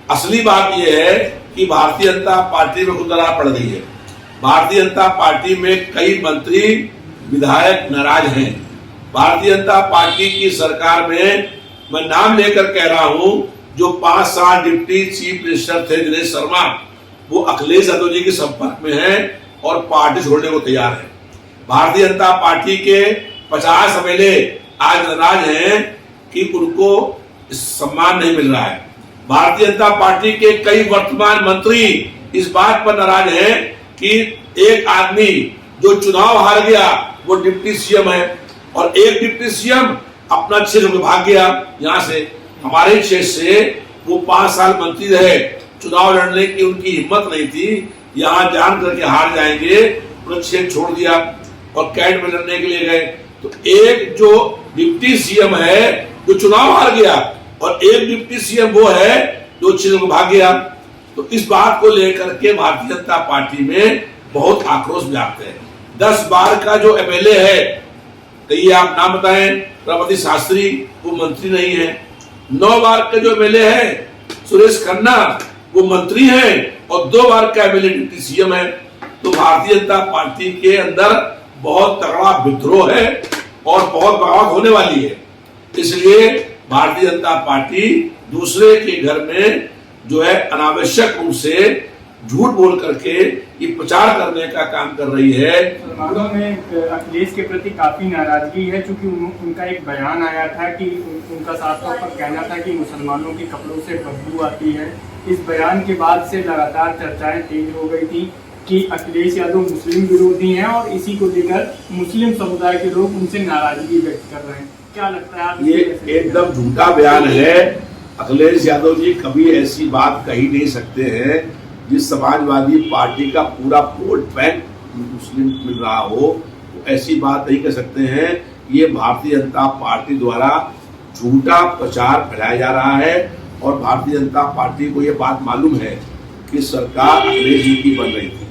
असली बात यह है कि भारतीय जनता पार्टी में कुछ दरार पड़ गई है। भारतीय जनता पार्टी में कई मंत्री विधायक नाराज हैं। भारतीय जनता पार्टी की सरकार में मैं नाम लेकर कह रहा हूं, जो 5 साल डिप्टी चीफ मिनिस्टर थे दिनेश शर्मा, वो अखिलेश यादव जी के संपर्क में हैं और पार्टी छोड़ने को तैयार है। भारतीय जनता पार्टी के 50 एमएलए आज नाराज हैं कि उनको सम्मान नहीं मिल रहा है। भारतीय जनता पार्टी के कई वर्तमान मंत्री इस बात पर नाराज हैं कि एक आदमी जो चुनाव हार गया वो डिप्टी सीएम है और एक डिप्टी सीएम अपना क्षेत्र में भाग गया। यहाँ से हमारे क्षेत्र से वो 5 साल मंत्री रहे, चुनाव लड़ने की उनकी हिम्मत नहीं थी, यहाँ जान करके हार जाएंगे, उन्होंने क्षेत्र छोड़ दिया और कैंट में लड़ने के लिए गए। तो एक जो डिप्टी सीएम है जो चुनाव हार गया और एक डिप्टी सीएम वो है जो क्षेत्र में भाग गया। तो इस बात को लेकर के भारतीय जनता पार्टी में बहुत आक्रोश व्याप्त है। 10 बार का जो एमएलए है, तो ये आप नाम बताएं, प्रभावती शास्त्री वो मंत्री नहीं है। 9 बार का जो एमएलए है सुरेश खन्ना वो मंत्री है और 2 बार का एमएलए डिप्टी सीएम है। तो भारतीय जनता पार्टी के अंदर बहुत तगड़ा विद्रोह है और बहुत बगावत होने वाली है। इसलिए भारतीय जनता पार्टी दूसरे के घर में जो है अनावश्यक रूप से झूठ बोल करके ये प्रचार करने का काम कर रही है। मुसलमानों में अखिलेश के प्रति काफी नाराजगी है, क्योंकि उनका एक बयान आया था कि उनका साफ तौर पर कहना था कि मुसलमानों के कपड़ों से बदबू आती है। इस बयान के बाद से लगातार चर्चाएं तेज हो गई थी कि अखिलेश यादव मुस्लिम विरोधी हैं और इसी को लेकर मुस्लिम समुदाय के लोग उनसे नाराजगी व्यक्त कर रहे हैं। क्या लगता है आप? ये एकदम झूठा बयान है। अखिलेश यादव जी कभी ऐसी बात कही नहीं सकते हैं जिस समाजवादी पार्टी का पूरा वोट बैंक मुस्लिम मिल रहा हो, तो ऐसी बात नहीं कर सकते हैं। ये भारतीय जनता पार्टी द्वारा झूठा प्रचार फैलाया जा रहा है और भारतीय जनता पार्टी को ये बात मालूम है कि सरकार अखिलेश जी की बन रही थी।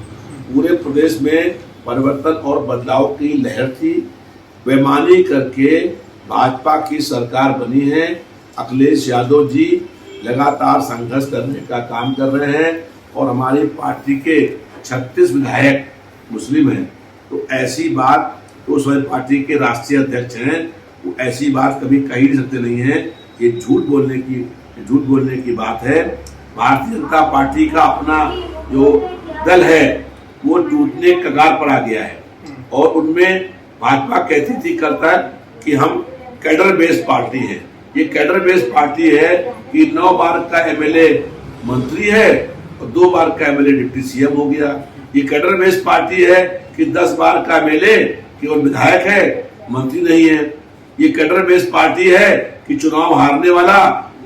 पूरे प्रदेश में परिवर्तन और बदलाव की लहर थी। बेईमानी करके भाजपा की सरकार बनी है। अखिलेश यादव जी लगातार संघर्ष करने का काम कर रहे हैं और हमारी पार्टी के 36 विधायक मुस्लिम हैं। तो ऐसी बात, तो स्वयं पार्टी के राष्ट्रीय अध्यक्ष हैं, वो ऐसी बात कभी कही नहीं सकते नहीं है। ये झूठ बोलने की बात है। भारतीय जनता पार्टी का अपना जो दल है वो टूटने कगार पर आ गया है और उनमें भाजपा कहती थी करता है कि हम कैडर बेस्ड पार्टी है। ये कैडर बेस्ड पार्टी है कि 9 बार का एमएलए मंत्री है और 2 बार का एमएलए डिप्टी सीएम हो गया। ये कैडर बेस्ड पार्टी है कि 10 बार का एमएलए केवल विधायक है, मंत्री नहीं है। ये कैडर बेस्ड पार्टी है कि चुनाव हारने वाला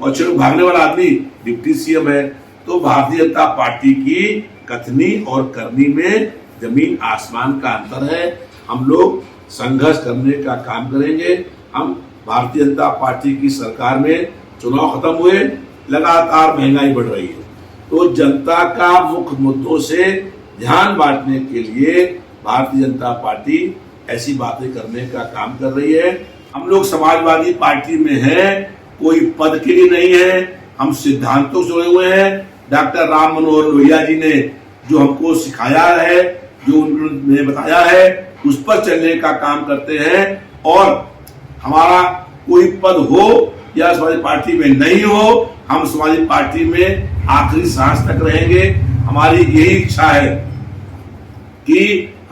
और चुनाव भागने वाला आदमी डिप्टी सीएम है। तो भारतीय जनता पार्टी की कथनी और करनी में जमीन आसमान का अंतर है। हम लोग संघर्ष करने का काम करेंगे। हम भारतीय जनता पार्टी की सरकार में चुनाव खत्म हुए, लगातार महंगाई बढ़ रही है, तो जनता का मुख्य मुद्दों से ध्यान बांटने के लिए भारतीय जनता पार्टी ऐसी बातें करने का काम कर रही है। हम लोग समाजवादी पार्टी में हैं, कोई पद के लिए नहीं है, हम सिद्धांतों से जुड़े हुए हैं। डॉक्टर राम मनोहर लोहिया जी ने जो हमको सिखाया है, जो उन्होंने बताया है, उस पर चलने का काम करते हैं और हमारा कोई पद हो या समाजवादी पार्टी में नहीं हो, हम समाजवादी पार्टी में आखिरी सांस तक रहेंगे। हमारी यही इच्छा है कि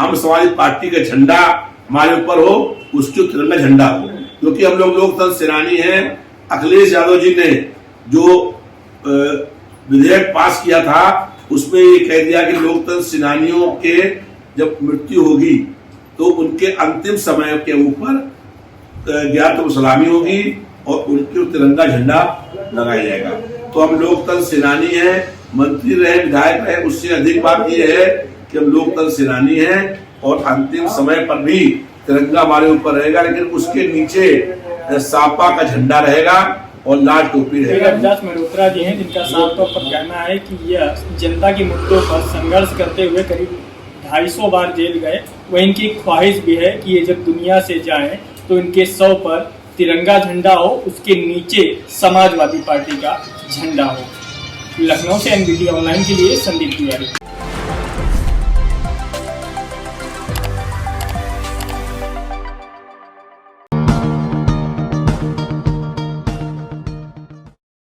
हम समाजवादी पार्टी का झंडा हमारे ऊपर हो, उसके तिरंगा झंडा हो, क्योंकि हम लोग लोकतंत्र सेनानी हैं। अखिलेश यादव जी ने जो विधेयक पास किया था उसमें ये कह दिया कि लोकतंत्र सेनानियों के जब मृत्यु होगी तो उनके अंतिम समय के ऊपर ज्ञात सलामी होगी और उनके तिरंगा झंडा लगाया जाएगा। तो हम लोकतंत्र सेनानी हैं, मंत्री रहे, विधायक रहे, उससे अधिक बात यह है कि हम लोकतंत्र सेनानी हैं और अंतिम समय पर भी तिरंगा हमारे ऊपर रहेगा, लेकिन उसके नीचे सापा का झंडा रहेगा और लाल टोपी रहेगा। रविदास मल्होत्रा जी हैं जिनका साफ तौर पर कहना है कि यह जनता के मुद्दों पर संघर्ष करते हुए करीब 250 बार जेल गए। वह इनकी ख्वाहिश भी है कि ये जब दुनिया से जाएं तो इनके 100 पर तिरंगा झंडा हो, उसके नीचे समाजवादी पार्टी का झंडा हो। लखनऊ से NBT ऑनलाइन के लिए संदीप तिवारी।